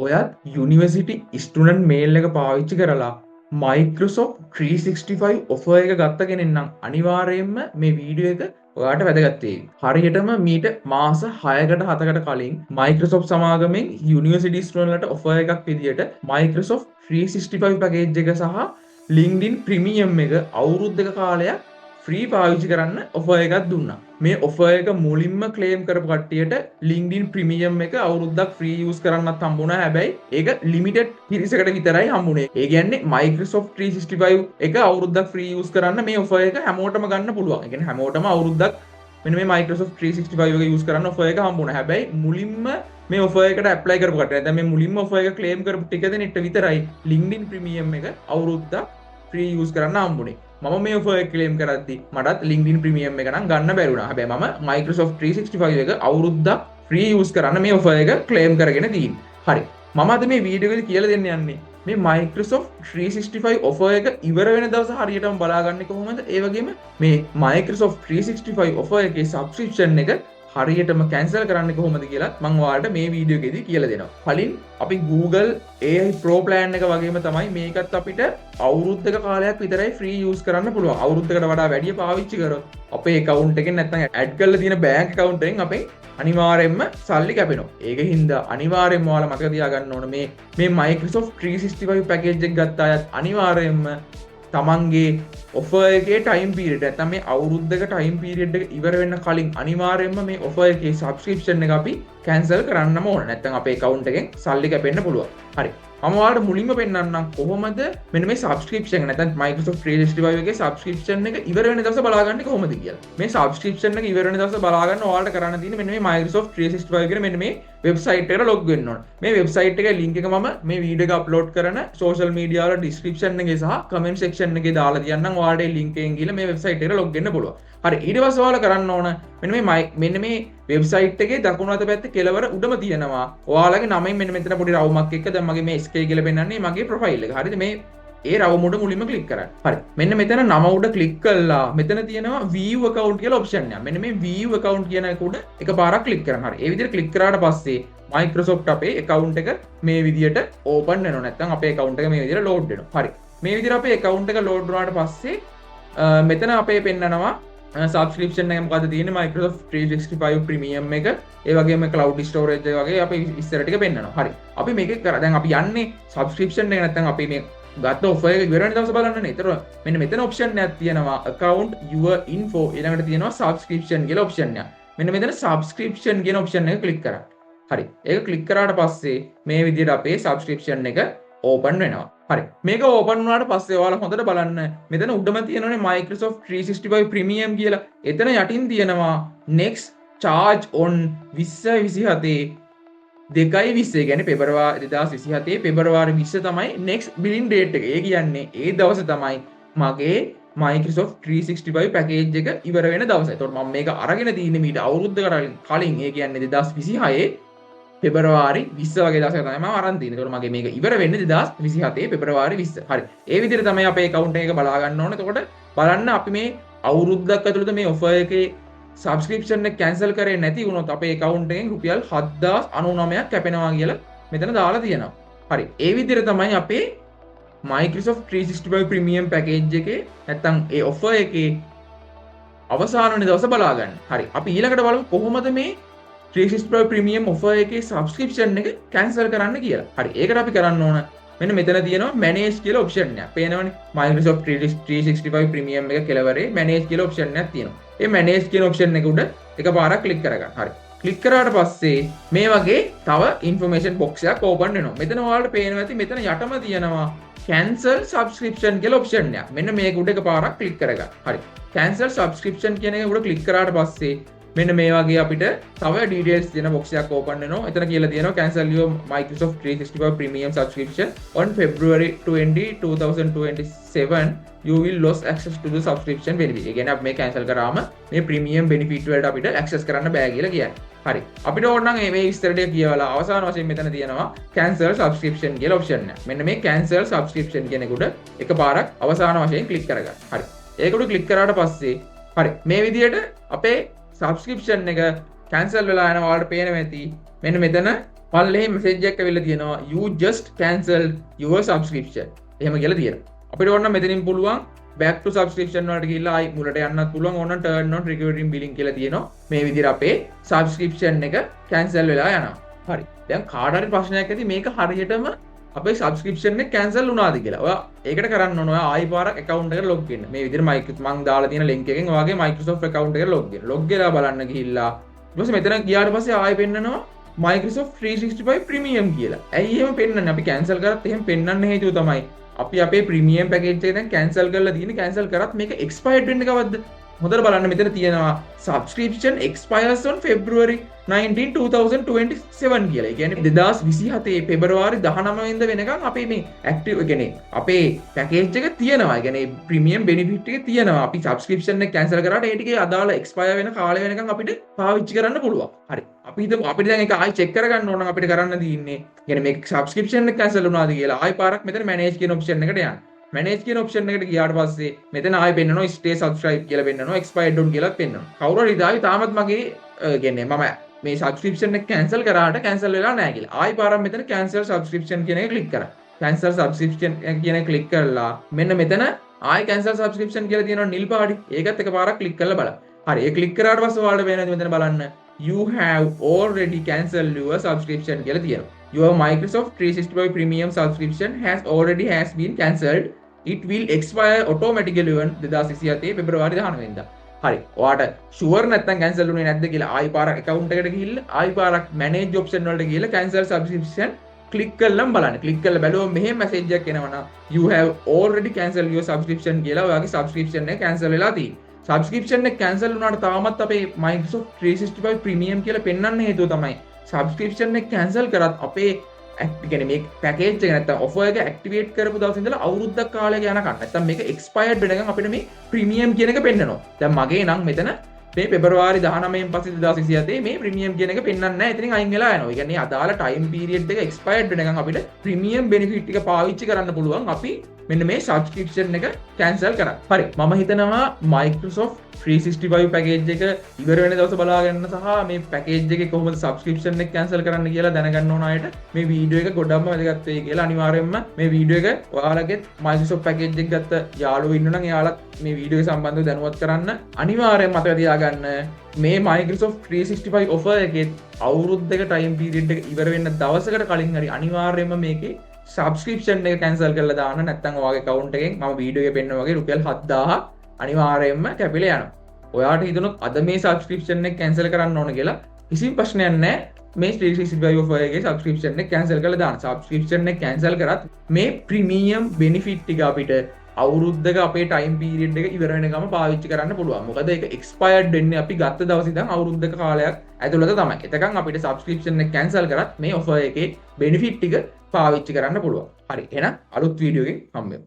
ඔයත් university student mail එක පාවිච්චි කරලා Microsoft 365 ඔෆර් එක ගත්ත කෙනෙක් නම් අනිවාර්යයෙන්ම මේ වීඩියෝ එක ඔයාට වැදගත් වෙයි. හරියටම මීට මාස 6කට 7කට කලින් Microsoft සමාගමෙන් යුනිවර්සිටි ස්ටුඩන්ට්ලට ඔෆර් එකක් විදියට Microsoft 365 පැකේජ් එක සහ LinkedIn ප්‍රීමියම් එක අවුරුද්දක කාලයක් ෆ්‍රී පාවිච්චි කරන්න ඔෆර් එකක් දුන්නා. මේ ඔෆර් එක මුලින්ම ක්ලේම් කරපු කට්ටියට LinkedIn ප්‍රීමියම් එක අවුරුද්දක් ෆ්‍රී යූස් කරන්නත් හම්බුණා. හැබැයි ඒක ලිමිටඩ් පිරිසකට විතරයි හම්බුනේ. ඒ කියන්නේ Microsoft 365 එක අවුරුද්දක් ෆ්‍රී යූස් කරන්න මේ ඔෆර් එක හැමෝටම ගන්න පුළුවන්. ඒ කියන්නේ හැමෝටම අවුරුද්දක් මෙන්න මේ Microsoft 365 එක යූස් කරන්න ඔෆර් එක හම්බුණා. හැබැයි මුලින්ම මේ ඔෆර් එකට ඇප්ලයි කරපු කට්ටිය දැන් මේ මුලින්ම ඔෆර් එක ක්ලේම් කරපු ටික දෙනෙක්ට විතරයි LinkedIn ප්‍රීමියම් එක අවුරුද්දක් ෆ්‍රී යූස් කරන්න හම්බුනේ. මම මේ ඔෆර් එක ක්ලේම් කරද්දි මටත් LinkedIn ප්‍රීමියම් එක නම් ගන්න බැරි වුණා. හැබැයි මම Microsoft 365 එක අවුරුද්දක් ෆ්‍රී යූස් කරන්න මේ ඔෆර් එක ක්ලේම් කරගෙන තියෙන්නේ. හරි. මම අද මේ වීඩියෝ එකේදී කියලා දෙන්න යන්නේ මේ Microsoft 365 ඔෆර් එක ඉවර වෙන දවස හරියටම බලාගන්නේ කොහොමද? ඒ වගේම මේ Microsoft 365 ඔෆර් එකේ සබ්ස්ක්‍රිප්ෂන් එක හරියටම කැන්සල් කරන්න කොහොමද කියලා මම ඔයාලට මේ වීඩියෝ එකේදී කියලා දෙනවා. කලින් අපි Google AI Pro plan එක වගේම තමයි මේකත් අපිට අවුරුද්දක කාලයක් විතරයි ෆ්‍රී යූස් කරන්න පුළුවන්. අවුරුද්දකට වඩා වැඩි පාවිච්චි කරොත් අපේ account එකෙන් නැත්නම් ඇඩ් කරලා තියෙන bank account එකෙන් අපෙන් අනිවාර්යයෙන්ම සල්ලි කැපෙනවා. ඒකින් හින්දා අනිවාර්යයෙන්ම ඔයාලා මතක තියාගන්න ඕන මේ Microsoft 365 package එක ගත්ත අයත් අනිවාර්යයෙන්ම තමන්ගේ ඔෆර් එකේ ටයිම් පීරියඩ් නැත්නම් මේ අවුරුද්දක ටයිම් පීරියඩ් එක ඉවර වෙන්න කලින් අනිවාර්යයෙන්ම මේ ඔෆර් එකේ සබ්ස්ක්‍රිප්ෂන් එක අපි කැන්සල් කරන්නම ඕන. නැත්නම් අපේ account එකෙන් සල්ලි කැපෙන්න පුළුවන්. හරි. මම ඔයාලට මුලින්ම පෙන්නන්නම් කොහොමද මෙන්න මේ සබ්ස්ක්‍රිප්ෂන් එක නැත්නම් Microsoft 365 එකේ සබ්ස්ක්‍රිප්ෂන් එක ඉවර වෙන දවස බලාගන්නේ කොහොමද කියලා. මේ සබ්ස්ක්‍රිප්ෂන් එක ඉවර වෙන දවස බලාගන්න ඔයාලට කරන්න තියෙන්නේ මෙන්න මේ Microsoft 365 කියන මෙන්න මේ වෙබ්සයිට් එකට ලොග් වෙන්න ඕන. මේ වෙබ්සයිට් එකේ link එක මම මේ වීඩියෝ එක අප්ලෝඩ් කරන social media වල description එකේ සහ comment section එකේ දාලා තියන්නම්. ඔයාලට මේ link එකෙන් ගිහලා මේ වෙබ්සයිට් එකට ලොග් වෙන්න පුළුවන්. හරි. ඊට පස්සේ ඔයාලා කරන්න ඕන මෙන්න මේ වෙබ්සයිට් එකේ දකුණු අත පැත්තේ කෙළවර උඩම තියෙනවා ඔයාලගේ නමෙන් මෙන්න මෙතන පොඩි රවුමක් එක්ක දැන් මගේ මේ SK කියලා පෙන්නන්නේ මගේ ප්‍රොෆයිල් එක. හරිද? මේ ඒ රවුම උඩ මුලින්ම ක්ලික් කරන්න. හරි. මෙන්න මෙතන නම උඩ ක්ලික් කළා මෙතන තියෙනවා view account කියලා ඔප්ෂන් එකක්. මෙන්න මේ view account කියන එක උඩ එකපාරක් ක්ලික් කරන්න. හරි. ඒ විදිහට ක්ලික් කරාට පස්සේ Microsoft අපේ account එක මේ විදිහට open වෙනවා. නැත්නම් අපේ account එක මේ විදිහට load වෙනවා. හරි. මේ විදිහට අපේ account එක load වුණාට පස්සේ මෙතන අපේ පෙන්නනවා සබ්ස්ක්‍රිප්ෂන් එක මොකද්ද තියෙන්නේ Microsoft 365 ප්‍රීමියම් එක ඒ වගේම cloud storage එක වගේ අපි ඉස්සර ටික පෙන්නනවා. හරි. අපි මේක දැන් අපි යන්නේ සබ්ස්ක්‍රිප්ෂන් එක නැත්නම් අපි මේ ගත්ත ඔෆර් එක ඉවර වෙන දවස බලන්නනේ. ඒතර මෙන්න මෙතන ඔප්ෂන් එකක් තියෙනවා account your info ඊළඟට තියෙනවා subscription කියලා ඔප්ෂන් එකක්. මෙන්න මෙතන subscription කියන ඔප්ෂන් එක ක්ලික් කරන්න. හරි. ඒක ක්ලික් කරාට පස්සේ මේ විදිහට අපේ subscription එක ඕපන් වෙනවා. හරි. මේක ඕපන් වුණාට පස්සේ ඔයාලා හොඳට බලන්න මෙතන උඩම තියෙනනේ Microsoft 365 Premium කියලා. එතන යටින් තියෙනවා next charge on 2027 2/20 කියන්නේ පෙබරවාරි 2027 පෙබරවාරි 20 තමයි next billing date එක. ඒ කියන්නේ ඒ දවස තමයි මගේ Microsoft 365 package එක ඉවර වෙන දවස. ඒතකොට මම මේක අරගෙන තියෙන්නේ මීට අවුරුද්දකට කලින්. ඒ කියන්නේ 2026 පෙබරවාරි 20 වගේ දවසක තමයි මම අරන් තියෙන්නේ. ඒතකොට මගේ මේක ඉවර වෙන්නේ 2027 පෙබරවාරි 20. හරි. ඒ විදිහට තමයි අපේ account එක බලා ගන්න ඕනේ. එතකොට බලන්න අපි මේ අවුරුද්දක් ඇතුළත මේ offer එකේ subscription එක cancel කරේ නැති වුණොත් අපේ account එකෙන් රුපියල් 7099ක් කැපෙනවා කියලා මෙතන දාලා තියෙනවා. හරි. ඒ විදිහට තමයි අපේ Microsoft 365 Premium package එකේ නැත්තම් ඒ offer එකේ අවසාන වෙන දවස බලා ගන්න. හරි. අපි ඊළඟට බලමු කොහොමද මේ 365 ප්‍රීමියම් ඔෆර් එකේ සබ්ස්ක්‍රිප්ෂන් එක කැන්සල් කරන්න කියලා. හරි. ඒකට අපි කරන්න ඕන මෙන්න මෙතන තියෙනවා manage කියලා ඔප්ෂන් එකක්. පේනවනේ Microsoft 365 ප්‍රීමියම් එක කෙලවරේ manage කියලා ඔප්ෂන් එකක් තියෙනවා. ඒ manage කියන ඔප්ෂන් එක උඩ එකපාරක් ක්ලික් කරගන්න. හරි. ක්ලික් කරාට පස්සේ මේ වගේ තව information box එකක් open වෙනවා. මෙතන ඔයාලට පේනවා ඇති මෙතන යටම තියෙනවා cancel subscription කියලා ඔප්ෂන් එකක්. මෙන්න මේක උඩ එකපාරක් ක්ලික් කරගන්න. හරි. cancel subscription කියන එක උඩ ක්ලික් කරාට පස්සේ මෙන්න මේ වගේ අපිට තව details තියෙන box එකක් open වෙනවා. එතන කියලා තියෙනවා cancel your Microsoft 365 premium subscription on February 20, 2027 you will lose access to the subscription benefit. ඒ කියන්නේ අපි මේ cancel කරාම මේ premium benefit වලට අපිට access කරන්න බෑ කියලා කියන්නේ. හරි. අපිට ඕන නම් මේ විස්තර ටික කියවලා අවසාන වශයෙන් මෙතන තියෙනවා cancel subscription කියලා option එක. මෙන්න මේ cancel subscription කියන එකට එකපාරක් අවසාන වශයෙන් click කරගන්න. හරි. ඒකට click කරාට පස්සේ හරි මේ විදිහට අපේ subscription එක cancel වෙලා යනවා. ඔයාලට පේනවා ඇති මෙන්න මෙතන පල්ලේ මැසේජ් එකක් ඇවිල්ලා තියෙනවා you just cancelled your subscription එහෙම කියලා තියෙනවා. අපිට ඕන මෙතනින් පුළුවන් back to subscription වලට ගිහිල්ලා ආයි මුලට යන්නත් පුළුවන්. ඕන turn on recurring billing කියලා තියෙනවා. මේ විදිහට අපේ subscription එක cancel වෙලා යනවා. හරි. දැන් කාට හරි ප්‍රශ්නයක් ඇති මේක හරියටම අපේ subscription එක cancel වුණාද කියලා. ඔයා ඒකට කරන්න ඕන ඔයා ආයි පාරක් account එකට log වෙන්න. මේ විදිහට මම දාලා තියෙන link එකෙන් ඔයාගේ Microsoft account එකට log වෙන්න. log වෙලා බලන්න ගිහිල්ලා ඊට පස්සේ මෙතන ගියාට පස්සේ ආයි පෙන්නනවා Microsoft 365 Premium කියලා. ඇයි එහෙම පෙන්වන්නේ? අපි cancel කරත් එහෙම පෙන්වන්න හේතුව තමයි අපි අපේ ප්‍රීමියම් පැකේජ් එක දැන් කැන්සල් කරලා තියෙන. කැන්සල් කරත් මේක එක්ස්පයර්ඩ් වෙන්නේ කවද්ද? හොඳට බලන්න මෙතන තියෙනවා subscription expires on February 19 2027 කියලා. ඒ කියන්නේ 2027 පෙබරවාරි 19 වෙනිදා වෙනකන් අපේ මේ ඇක්ටිව් ඒ කියන්නේ අපේ පැකේජ් එක තියෙනවා. ඒ කියන්නේ ප්‍රීමියම් බෙනිෆිට් එක තියෙනවා. අපි subscription එක කැන්සල් කරාට ඒ ටිකේ අදාළ expire වෙන කාලය වෙනකන් අපිට පාවිච්චි කරන්න පුළුවන්. හරි. අපි හිතමු අපිට දැන් ඒක ආයි චෙක් කරගන්න ඕන නම් අපිට කරන්න තියෙන්නේ කියන්නේ මේ subscription එක කැන්සල් වුණාද කියලා ආයි පාරක් මෙතන manage කියන option එකට යන්න. manage කියන option එකට ගියාට පස්සේ මෙතන ආයෙ පෙන්නනවා stay subscribe කියලා පෙන්නනවා expired on කියලා පෙන්නනවා. කවුරු හරි ඉදාවි තාමත් මගේ කියන්නේ මම මේ subscription එක cancel කරාට cancel වෙලා නැහැ කියලා. ආයෙ පාරක් මෙතන cancel subscription කියන එක click කරා. cancel subscription කියන එක click කරලා මෙන්න මෙතන ආයෙ cancel subscription කියලා තියෙනවා නිල් පාටි. ඒකත් එකපාරක් click කරලා බලන්න. හරි. ඒ click කරාට පස්සේ ඔයාලට වෙනවා මෙතන බලන්න you have already cancelled your subscription කියලා තියෙනවා. Your Microsoft 365 Premium subscription has been cancelled. It will expire automatically on 2027 පෙබරවාරි 19 වෙනිදා. හරි. ඔයාට ෂුවර් නැත්නම් කැන්සල් වුණේ නැද්ද කියලා ආයි පාරක් account එකට ගිහිල්ලා ආයි පාරක් manage option වලට ගිහිල්ලා cancel subscription click කරලම බලන්න. click කරලා බැලුවම මෙහෙම message එකක් එනවා you have already cancelled your subscription කියලා ඔයාගේ subscription එක cancel වෙලා තියෙනවා. subscription එක cancel වුණාට තාමත් අපේ Microsoft 365 Premium කියලා පෙන්වන්න හේතුව තමයි subscription එක cancel කරත් අපේ මේ පැකේජ් එක නැත්නම් ඔෆර් එක ඇක්ටිවේට් කරපු දවසේ ඉඳලා අවුරුද්දක් කාලයක යනකම් නැත්නම් මේක එක්ස්පයර්ඩ් වෙනකම් අපිට මේ ප්‍රීමියම් කියන එක පෙන්නනවා. දැන් මගේ නම් මෙතන මේ පෙබරවාරි 19න් පස්සේ 2027 මේ ප්‍රීමියම් කියන එක පෙන්වන්නේ නැහැ. එතනින් අයින් වෙලා යනවා. ඒ කියන්නේ අදාළ ටයිම් පීරියඩ් එක එක්ස්පයර්ඩ් වෙනකම් අපිට ප්‍රීමියම් බෙනිෆිට් එක පාවිච්චි කරන්න පුළුවන්. අපි මෙන්න මේ සබ්ස්ක්‍රිප්ෂන් එක කැන්සල් කරා. හරි. මම හිතනවා Microsoft 365 පැකේජ් එක ඉවර වෙන දවස බලාගන්න සහ මේ පැකේජ් එකේ කොහොමද සබ්ස්ක්‍රිප්ෂන් එක කැන්සල් කරන්න කියලා දැනගන්න ඕන අයට මේ වීඩියෝ එක ගොඩක්ම වැදගත් වෙයි කියලා අනිවාර්යයෙන්ම මේ වීඩියෝ එක ඔයාලගේ Microsoft පැකේජ් එක ගත්ත යාළුවෝ ඉන්නවා නම් එයාලත් මේ වීඩියෝ එක සම්බන්ධව දැනුවත් කරන්න. අනිවාර්යයෙන්ම මතක තියාගන්න මේ Microsoft 365 offer එකේ අවුරුද්දක ටයිම් පීරියඩ් එක ඉවර වෙන්න දවසකට කලින් හරි අනිවාර්යයෙන්ම මේකේ සබ්ස්ක්‍රිප්ෂන් එක කැන්සල් කරලා දාන්න. නැත්නම් ඔයාගේ account එකෙන් මම වීඩියෝ එකේ පෙන්නන වගේ රුපියල් 7000 අනිවාර්යයෙන්ම කැපිලා යනවා. ඔයාට හිතනොත් අද මේ සබ්ස්ක්‍රිප්ෂන් එක කැන්සල් කරන්න ඕන කියලා කිසිම ප්‍රශ්නයක් නැහැ. මේ 365 offer එකේ සබ්ස්ක්‍රිප්ෂන් එක කැන්සල් කරලා දාන්න. සබ්ස්ක්‍රිප්ෂන් එක කැන්සල් කරත් මේ ප්‍රීමියම් බෙනිෆිට් ටික අපිට අවුරුද්දක අපේ ටයිම් පීරියඩ් එක ඉවර වෙනකම් පාවිච්චි කරන්න පුළුවන්. මොකද ඒක එක්ස්පයර්ඩ් වෙන්නේ අපි ගත්ත දවස් ඉඳන් අවුරුද්දක කාලයක් ඇතුළත තමයි. එතකන් අපිට සබ්ස්ක්‍රිප්ෂන් එක කැන්සල් කරත් මේ offer එකේ බෙනිෆිට් ටික පාවිච්චි කරන්න පුළුවන්. හරි. එහෙනම් අලුත් වීඩියෝ එකකින් හම්බෙමු.